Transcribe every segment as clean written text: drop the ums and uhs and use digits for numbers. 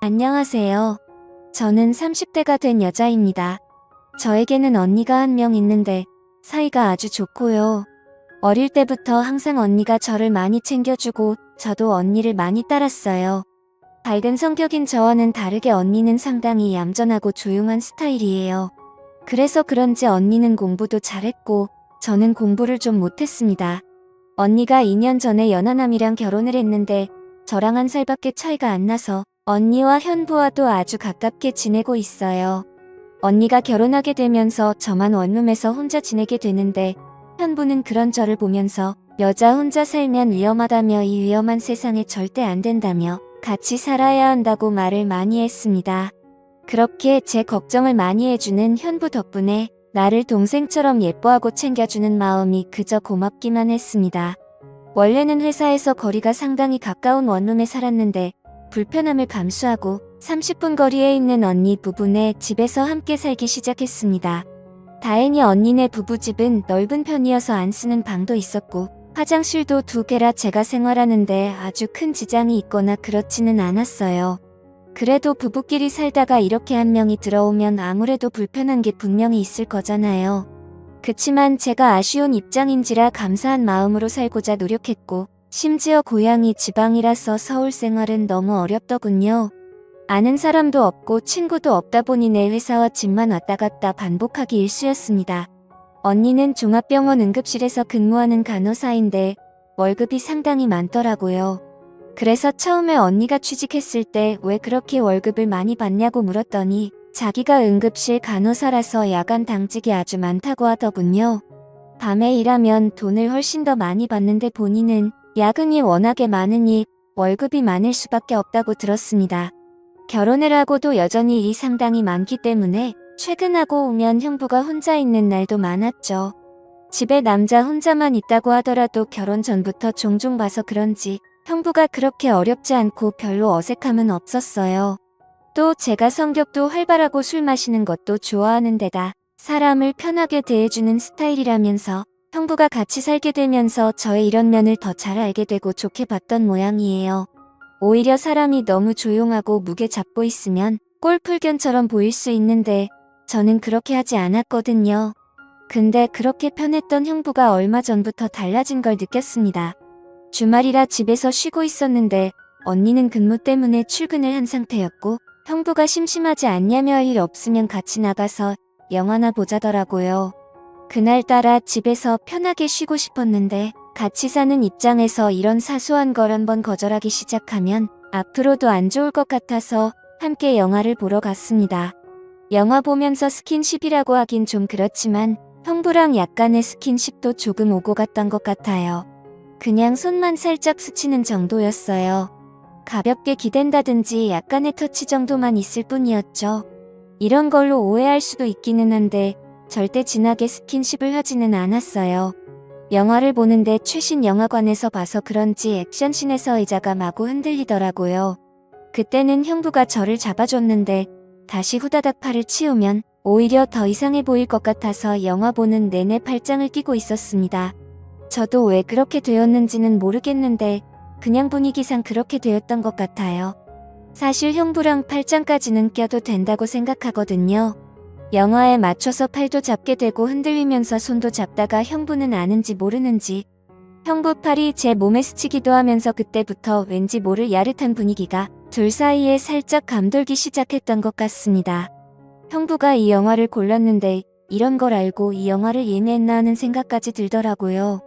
안녕하세요. 저는 30대가 된 여자입니다. 저에게는 언니가 한 명 있는데 사이가 아주 좋고요. 어릴 때부터 항상 언니가 저를 많이 챙겨주고 저도 언니를 많이 따랐어요. 밝은 성격인 저와는 다르게 언니는 상당히 얌전하고 조용한 스타일이에요. 그래서 그런지 언니는 공부도 잘했고 저는 공부를 좀 못했습니다. 언니가 2년 전에 연하남이랑 결혼을 했는데 저랑 1살밖에 차이가 안 나서 언니와 현부와도 아주 가깝게 지내고 있어요. 언니가 결혼하게 되면서 저만 원룸에서 혼자 지내게 되는데 현부는 그런 저를 보면서 여자 혼자 살면 위험하다며 이 위험한 세상에 절대 안 된다며 같이 살아야 한다고 말을 많이 했습니다. 그렇게 제 걱정을 많이 해주는 현부 덕분에 나를 동생처럼 예뻐하고 챙겨주는 마음이 그저 고맙기만 했습니다. 원래는 회사에서 거리가 상당히 가까운 원룸에 살았는데 불편함을 감수하고 30분 거리에 있는 언니 부부네 집에서 함께 살기 시작했습니다. 다행히 언니네 부부집은 넓은 편이어서 안 쓰는 방도 있었고 화장실도 2개라 제가 생활하는데 아주 큰 지장이 있거나 그렇지는 않았어요. 그래도 부부끼리 살다가 이렇게 한 명이 들어오면 아무래도 불편한 게 분명히 있을 거잖아요. 그치만 제가 아쉬운 입장인지라 감사한 마음으로 살고자 노력했고 심지어 고향이 지방이라서 서울 생활은 너무 어렵더군요. 아는 사람도 없고 친구도 없다 보니 내 회사와 집만 왔다 갔다 반복하기 일쑤였습니다. 언니는 종합병원 응급실에서 근무하는 간호사인데 월급이 상당히 많더라고요. 그래서 처음에 언니가 취직했을 때 왜 그렇게 월급을 많이 받냐고 물었더니 자기가 응급실 간호사라서 야간 당직이 아주 많다고 하더군요. 밤에 일하면 돈을 훨씬 더 많이 받는데 본인은 야근이 워낙에 많으니 월급이 많을 수밖에 없다고 들었습니다. 결혼을 하고도 여전히 일이 상당히 많기 때문에 퇴근하고 오면 형부가 혼자 있는 날도 많았죠. 집에 남자 혼자만 있다고 하더라도 결혼 전부터 종종 봐서 그런지 형부가 그렇게 어렵지 않고 별로 어색함은 없었어요. 또 제가 성격도 활발하고 술 마시는 것도 좋아하는 데다 사람을 편하게 대해주는 스타일이라면서 형부가 같이 살게 되면서 저의 이런 면을 더 잘 알게 되고 좋게 봤던 모양이에요. 오히려 사람이 너무 조용하고 무게 잡고 있으면 꼴풀견처럼 보일 수 있는데 저는 그렇게 하지 않았거든요. 근데 그렇게 편했던 형부가 얼마 전부터 달라진 걸 느꼈습니다. 주말이라 집에서 쉬고 있었는데 언니는 근무 때문에 출근을 한 상태였고 형부가 심심하지 않냐며 일 없으면 같이 나가서 영화나 보자더라고요. 그날따라 집에서 편하게 쉬고 싶었는데 같이 사는 입장에서 이런 사소한 걸 한번 거절하기 시작하면 앞으로도 안 좋을 것 같아서 함께 영화를 보러 갔습니다. 영화 보면서 스킨십이라고 하긴 좀 그렇지만 형부랑 약간의 스킨십도 조금 오고 갔던 것 같아요. 그냥 손만 살짝 스치는 정도였어요. 가볍게 기댄다든지 약간의 터치 정도만 있을 뿐이었죠. 이런 걸로 오해할 수도 있기는 한데 절대 진하게 스킨십을 하지는 않았어요. 영화를 보는데 최신 영화관에서 봐서 그런지 액션씬에서 의자가 마구 흔들리더라고요. 그때는 형부가 저를 잡아줬는데 다시 후다닥 팔을 치우면 오히려 더 이상해 보일 것 같아서 영화 보는 내내 팔짱을 끼고 있었습니다. 저도 왜 그렇게 되었는지는 모르겠는데 그냥 분위기상 그렇게 되었던 것 같아요. 사실 형부랑 팔짱까지는 껴도 된다고 생각하거든요. 영화에 맞춰서 팔도 잡게 되고 흔들리면서 손도 잡다가 형부는 아는지 모르는지 형부 팔이 제 몸에 스치기도 하면서 그때부터 왠지 모를 야릇한 분위기가 둘 사이에 살짝 감돌기 시작했던 것 같습니다. 형부가 이 영화를 골랐는데 이런 걸 알고 이 영화를 예매했나 하는 생각까지 들더라고요.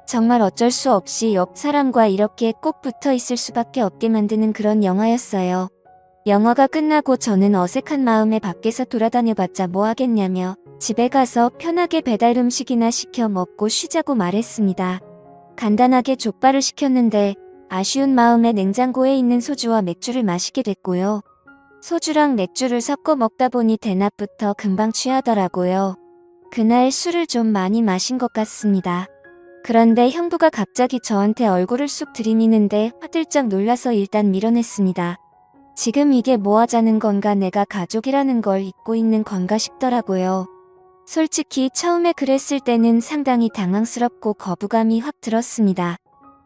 정말 어쩔 수 없이 옆 사람과 이렇게 꼭 붙어 있을 수밖에 없게 만드는 그런 영화였어요. 영화가 끝나고 저는 어색한 마음에 밖에서 돌아다녀봤자 뭐 하겠냐며 집에 가서 편하게 배달 음식이나 시켜 먹고 쉬자고 말했습니다. 간단하게 족발을 시켰는데 아쉬운 마음에 냉장고에 있는 소주와 맥주를 마시게 됐고요. 소주랑 맥주를 섞어 먹다 보니 대낮부터 금방 취하더라고요. 그날 술을 좀 많이 마신 것 같습니다. 그런데 형부가 갑자기 저한테 얼굴을 쑥 들이미는데 화들짝 놀라서 일단 밀어냈습니다. 지금 이게 뭐 하자는 건가, 내가 가족이라는 걸 잊고 있는 건가 싶더라고요. 솔직히 처음에 그랬을 때는 상당히 당황스럽고 거부감이 확 들었습니다.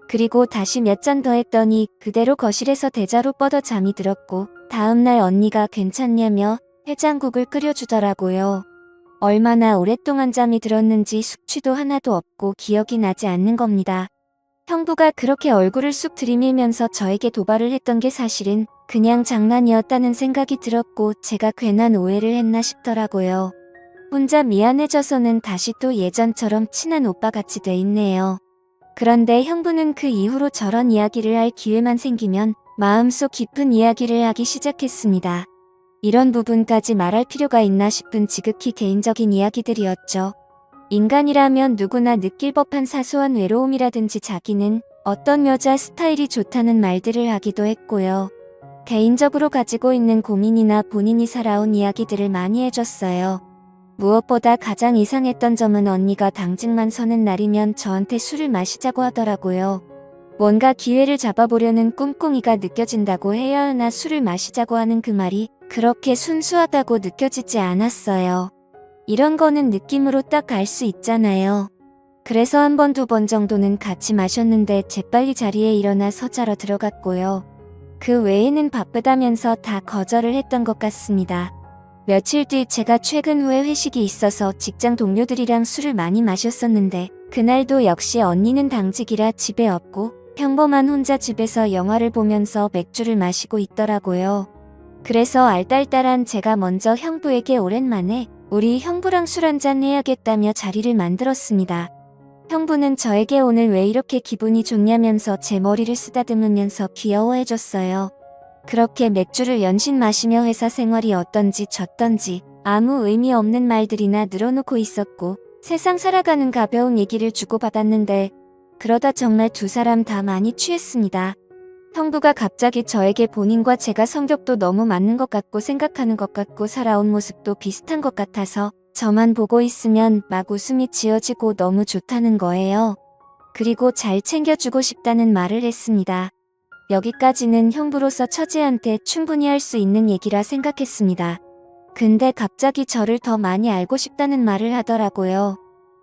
그리고 다시 몇 잔 더 했더니 그대로 거실에서 대자로 뻗어 잠이 들었고 다음날 언니가 괜찮냐며 해장국을 끓여주더라고요. 얼마나 오랫동안 잠이 들었는지 숙취도 하나도 없고 기억이 나지 않는 겁니다. 형부가 그렇게 얼굴을 쑥 들이밀면서 저에게 도발을 했던 게 사실은 그냥 장난이었다는 생각이 들었고 제가 괜한 오해를 했나 싶더라고요. 혼자 미안해져서는 다시 또 예전처럼 친한 오빠같이 돼 있네요. 그런데 형부는 그 이후로 저런 이야기를 할 기회만 생기면 마음속 깊은 이야기를 하기 시작했습니다. 이런 부분까지 말할 필요가 있나 싶은 지극히 개인적인 이야기들이었죠. 인간이라면 누구나 느낄 법한 사소한 외로움이라든지 자기는 어떤 여자 스타일이 좋다는 말들을 하기도 했고요. 개인적으로 가지고 있는 고민이나 본인이 살아온 이야기들을 많이 해줬어요. 무엇보다 가장 이상했던 점은 언니가 당직만 서는 날이면 저한테 술을 마시자고 하더라고요. 뭔가 기회를 잡아보려는 꿍꿍이가 느껴진다고 해야 하나 술을 마시자고 하는 그 말이 그렇게 순수하다고 느껴지지 않았어요. 이런 거는 느낌으로 딱 알 수 있잖아요. 그래서 한 번, 두 번 정도는 같이 마셨는데 재빨리 자리에 일어나 서자러 들어갔고요. 그 외에는 바쁘다면서 다 거절을 했던 것 같습니다. 며칠 뒤 제가 최근 후에 회식이 있어서 직장 동료들이랑 술을 많이 마셨었는데 그날도 역시 언니는 당직이라 집에 없고 평범한 혼자 집에서 영화를 보면서 맥주를 마시고 있더라고요. 그래서 알딸딸한 제가 먼저 형부에게 오랜만에 우리 형부랑 술 한잔 해야겠다며 자리를 만들었습니다. 형부는 저에게 오늘 왜 이렇게 기분이 좋냐면서 제 머리를 쓰다듬으면서 귀여워해줬어요. 그렇게 맥주를 연신 마시며 회사 생활이 어떤지 저떤지 아무 의미 없는 말들이나 늘어놓고 있었고 세상 살아가는 가벼운 얘기를 주고받았는데 그러다 정말 두 사람 다 많이 취했습니다. 형부가 갑자기 저에게 본인과 제가 성격도 너무 맞는 것 같고 생각하는 것 같고 살아온 모습도 비슷한 것 같아서 저만 보고 있으면 막 웃음이 지어지고 너무 좋다는 거예요. 그리고 잘 챙겨주고 싶다는 말을 했습니다. 여기까지는 형부로서 처제한테 충분히 할 수 있는 얘기라 생각했습니다. 근데 갑자기 저를 더 많이 알고 싶다는 말을 하더라고요.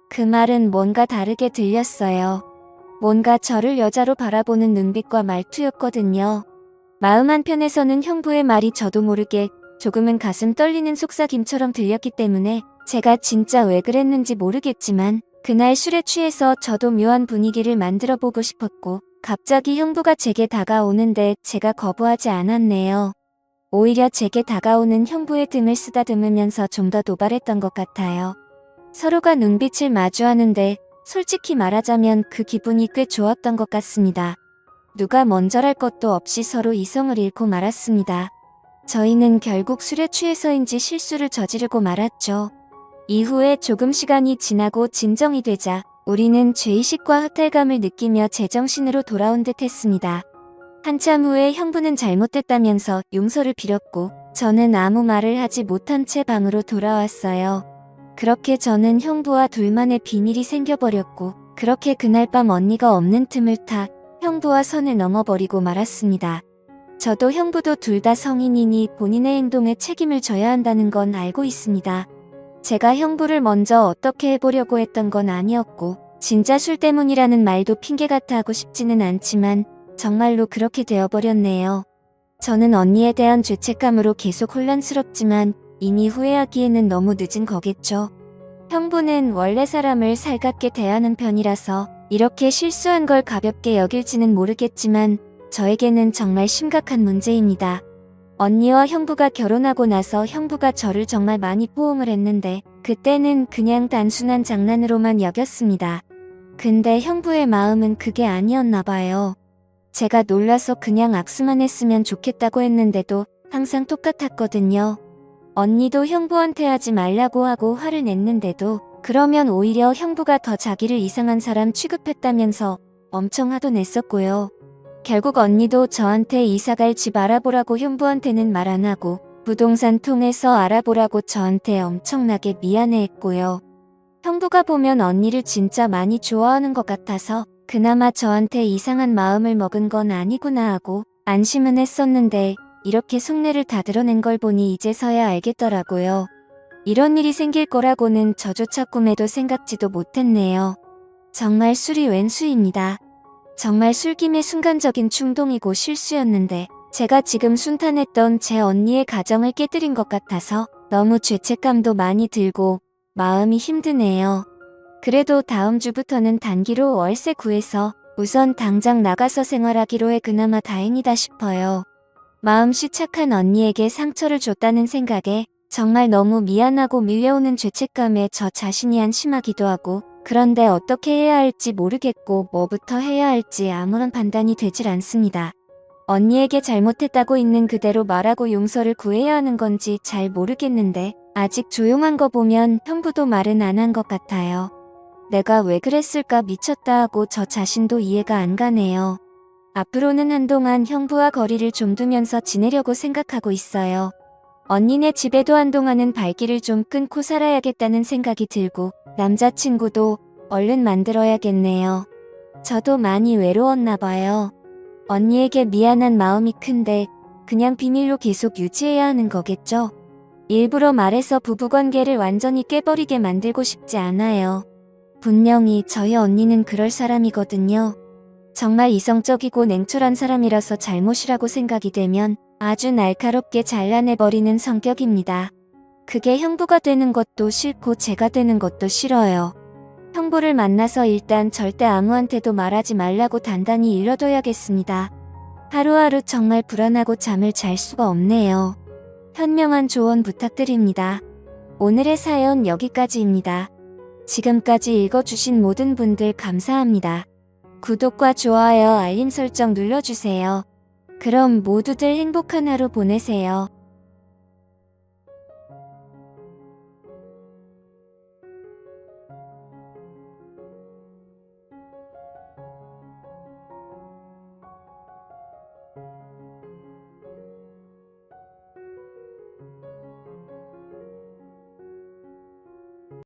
그 말은 뭔가 다르게 들렸어요. 뭔가 저를 여자로 바라보는 눈빛과 말투였거든요. 마음 한편에서는 형부의 말이 저도 모르게 조금은 가슴 떨리는 속삭임처럼 들렸기 때문에 제가 진짜 왜 그랬는지 모르겠지만 그날 술에 취해서 저도 묘한 분위기를 만들어 보고 싶었고 갑자기 형부가 제게 다가오는데 제가 거부하지 않았네요. 오히려 제게 다가오는 형부의 등을 쓰다듬으면서 좀 더 도발했던 것 같아요. 서로가 눈빛을 마주하는데 솔직히 말하자면 그 기분이 꽤 좋았던 것 같습니다. 누가 먼저랄 것도 없이 서로 이성을 잃고 말았습니다. 저희는 결국 술에 취해서인지 실수를 저지르고 말았죠. 이후에 조금 시간이 지나고 진정이 되자 우리는 죄의식과 허탈감을 느끼며 제정신으로 돌아온 듯 했습니다. 한참 후에 형부는 잘못됐다면서 용서를 빌었고 저는 아무 말을 하지 못한 채 방으로 돌아왔어요. 그렇게 저는 형부와 둘만의 비밀이 생겨버렸고 그렇게 그날 밤 언니가 없는 틈을 타 형부와 선을 넘어버리고 말았습니다. 저도 형부도 둘 다 성인이니 본인의 행동에 책임을 져야 한다는 건 알고 있습니다. 제가 형부를 먼저 어떻게 해보려고 했던 건 아니었고 진짜 술 때문이라는 말도 핑계 같아 하고 싶지는 않지만 정말로 그렇게 되어버렸네요. 저는 언니에 대한 죄책감으로 계속 혼란스럽지만 이미 후회하기에는 너무 늦은 거겠죠. 형부는 원래 사람을 살갑게 대하는 편이라서 이렇게 실수한 걸 가볍게 여길지는 모르겠지만 저에게는 정말 심각한 문제입니다. 언니와 형부가 결혼하고 나서 형부가 저를 정말 많이 포옹을 했는데 그때는 그냥 단순한 장난으로만 여겼습니다. 근데 형부의 마음은 그게 아니었나 봐요. 제가 놀라서 그냥 악수만 했으면 좋겠다고 했는데도 항상 똑같았거든요. 언니도 형부한테 하지 말라고 하고 화를 냈는데도 그러면 오히려 형부가 더 자기를 이상한 사람 취급했다면서 엄청 화도 냈었고요. 결국 언니도 저한테 이사갈 집 알아보라고 형부한테는 말 안 하고 부동산 통해서 알아보라고 저한테 엄청나게 미안해했고요. 형부가 보면 언니를 진짜 많이 좋아하는 것 같아서 그나마 저한테 이상한 마음을 먹은 건 아니구나 하고 안심은 했었는데 이렇게 속내를 다 드러낸 걸 보니 이제서야 알겠더라고요. 이런 일이 생길 거라고는 저조차 꿈에도 생각지도 못했네요. 정말 술이 웬수입니다. 정말 술김의 순간적인 충동이고 실수였는데 제가 지금 순탄했던 제 언니의 가정을 깨뜨린 것 같아서 너무 죄책감도 많이 들고 마음이 힘드네요. 그래도 다음 주부터는 단기로 월세 구해서 우선 당장 나가서 생활하기로 해 그나마 다행이다 싶어요. 마음씨 착한 언니에게 상처를 줬다는 생각에 정말 너무 미안하고 밀려오는 죄책감에 저 자신이 한심하기도 하고 그런데 어떻게 해야 할지 모르겠고 뭐부터 해야 할지 아무런 판단이 되질 않습니다. 언니에게 잘못했다고 있는 그대로 말하고 용서를 구해야 하는 건지 잘 모르겠는데 아직 조용한 거 보면 형부도 말은 안 한 것 같아요. 내가 왜 그랬을까 미쳤다 하고 저 자신도 이해가 안 가네요. 앞으로는 한동안 형부와 거리를 좀 두면서 지내려고 생각하고 있어요. 언니네 집에도 한동안은 발길을 좀 끊고 살아야겠다는 생각이 들고 남자친구도 얼른 만들어야겠네요. 저도 많이 외로웠나 봐요. 언니에게 미안한 마음이 큰데 그냥 비밀로 계속 유지해야 하는 거겠죠? 일부러 말해서 부부관계를 완전히 깨버리게 만들고 싶지 않아요. 분명히 저희 언니는 그럴 사람이거든요. 정말 이성적이고 냉철한 사람이라서 잘못이라고 생각이 되면 아주 날카롭게 잘라내버리는 성격입니다. 그게 형부가 되는 것도 싫고 제가 되는 것도 싫어요. 형부를 만나서 일단 절대 아무한테도 말하지 말라고 단단히 일러둬야겠습니다. 하루하루 정말 불안하고 잠을 잘 수가 없네요. 현명한 조언 부탁드립니다. 오늘의 사연 여기까지입니다. 지금까지 읽어주신 모든 분들 감사합니다. 구독과 좋아요, 알림 설정 눌러주세요. 그럼 모두들 행복한 하루 보내세요.